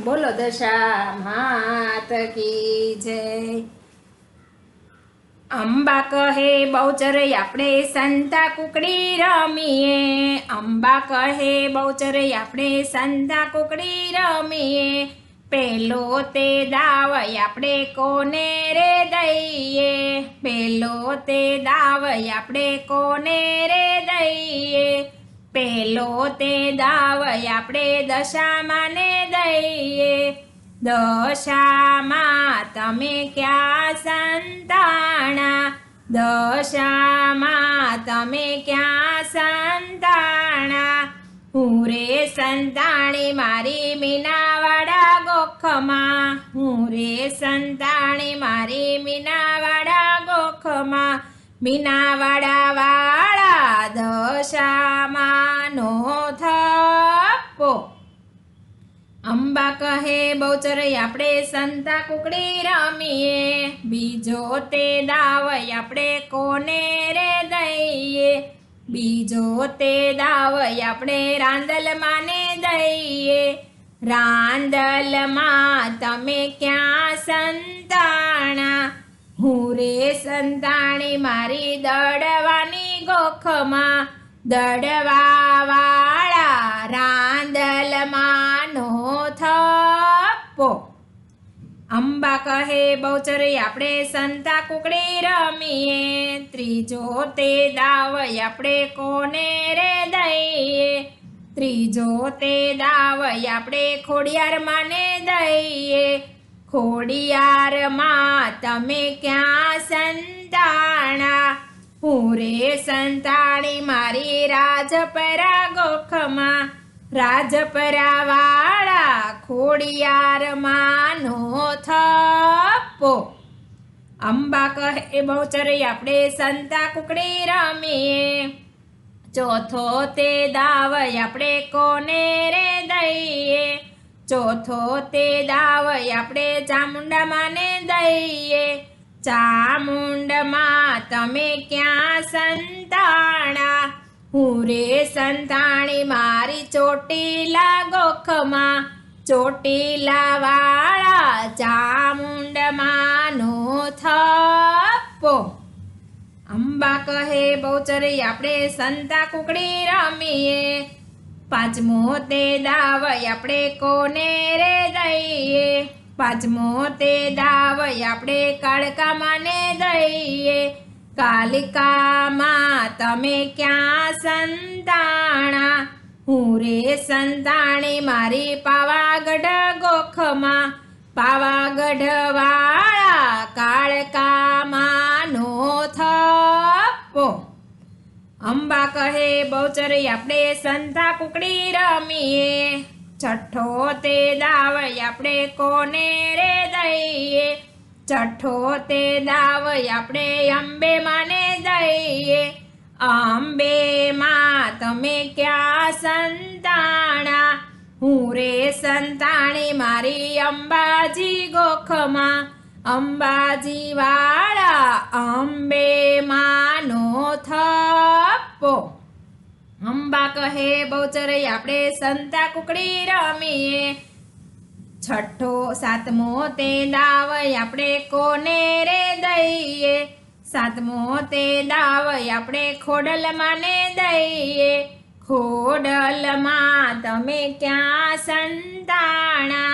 બોલો દશા માત કી જય। અંબા કહે બહુચર આપણે સંતા કુકડી રમીએ। અંબા કહે બહુચર આપણે સંતા કુકડી રમીએ। પેલો તે દાવ આપણે કોને રે દઈએ। પેલો તે દાવ આપણે કોને રે દઈએ। પેલો તે દાવ આપણે દશામાને દઈએ। દશામાં તમે ક્યાં સંતાણા। દશામાં તમે ક્યાં સંતાણા। હું રે સંતાણી મારી મીનાવાડા ગોખમાં। હું રે સંતાણી મારી મીનાવાડા ગોખમાં। મીનાવાડા વાળા દશામાંનો થપ્પો। અંબા કહે બહુચર આપણે સંતા કુકડી રમીએ। બીજો તે દાવ આપણે કોને રે દઈએ। બીજો તે દાવ આપણે રાંદલમાને દઈએ। રાંદલમાં તમે ક્યાં સંતાણા। હું રે સંતાણી મારી દડવાની ગોખમાં। દડવા વાળા રાંદલમાનો થપ્પો। અંબા કહે બહુચર આપણે સંતા કુકડી રમીએ। ત્રીજો તે દાવ આપણે કોને રે દઈએ। ત્રીજો તે દાવ આપણે ખોડિયારમાંને દઈએ। ખોડિયારમાં તમે ક્યાં સંતાણા। હું રે સંતાણી મારી રાજપરા ગોખમાં। રાજપરા વાળા ખોડિયારમાંનો થપ્પો। અંબા કહે બહુચર આપણે સંતા કુકડી રમીએ। ચોથો તે દાવ આપણે કોને રે દઈએ। ચોથો તે દાવ આપણે ચામુંડામાંને દઈએ। ચામુંડમાં તમે ક્યાં સંતાણા। હું રે સંતાણી મારી ચોટીલા ગોખમાં। ચોટીલા વાળા ચામુંડમાંનો થપ્પો। અંબા કહે બહુચર આપણે સંતા કુકડી રમીએ। પાંચમો તે દાવ આપણે કોને રે દઈએ। પાંચમો તે દાવ આપણે કાળકામાંને દઈએ। કાલિકામાં તમે ક્યાં સંતાણા। હું રે સંતાણી મારી પાવાગઢ ગોખમાં। પાવાગઢ વાળા કાળકામાંનો થપ્પો। અંબા કહે બહુચર આપણે સંતા કુકડી રમીએ। છઠ્ઠો તે દાવ આપણે કોને રે દઈએ। છઠ્ઠો તે દાવ આપણે અંબેમાંને દઈએ। અંબેમાં તમે ક્યાં સંતાણા। હું રે સંતાણી મારી અંબાજી ગોખમાં। અંબાજી વાળા અંબેમાંનો થપ્પો। અંબા કહે બહુચર આપણે સંતા કુકડી રમીએ। સાતમો તે દાવ આપણે કોને રે દઈએ। સાતમો તે દાવ આપણે ખોડલમાંને દઈએ। ખોડલમાં તમે ક્યાં સંતાણા।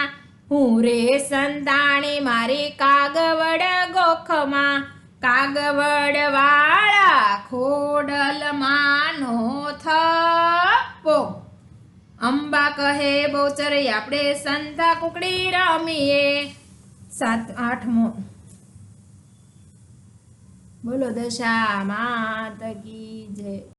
હું રે સંતાણી મારી કાગવડ ગોખમાં। કાગવડ વાળા ખોડલમાંનો થપ્પો। અંબા કહે બહુચર આપણે સંતા કુકડી રમીએ। આઠમો બોલો દશા માત કી જય।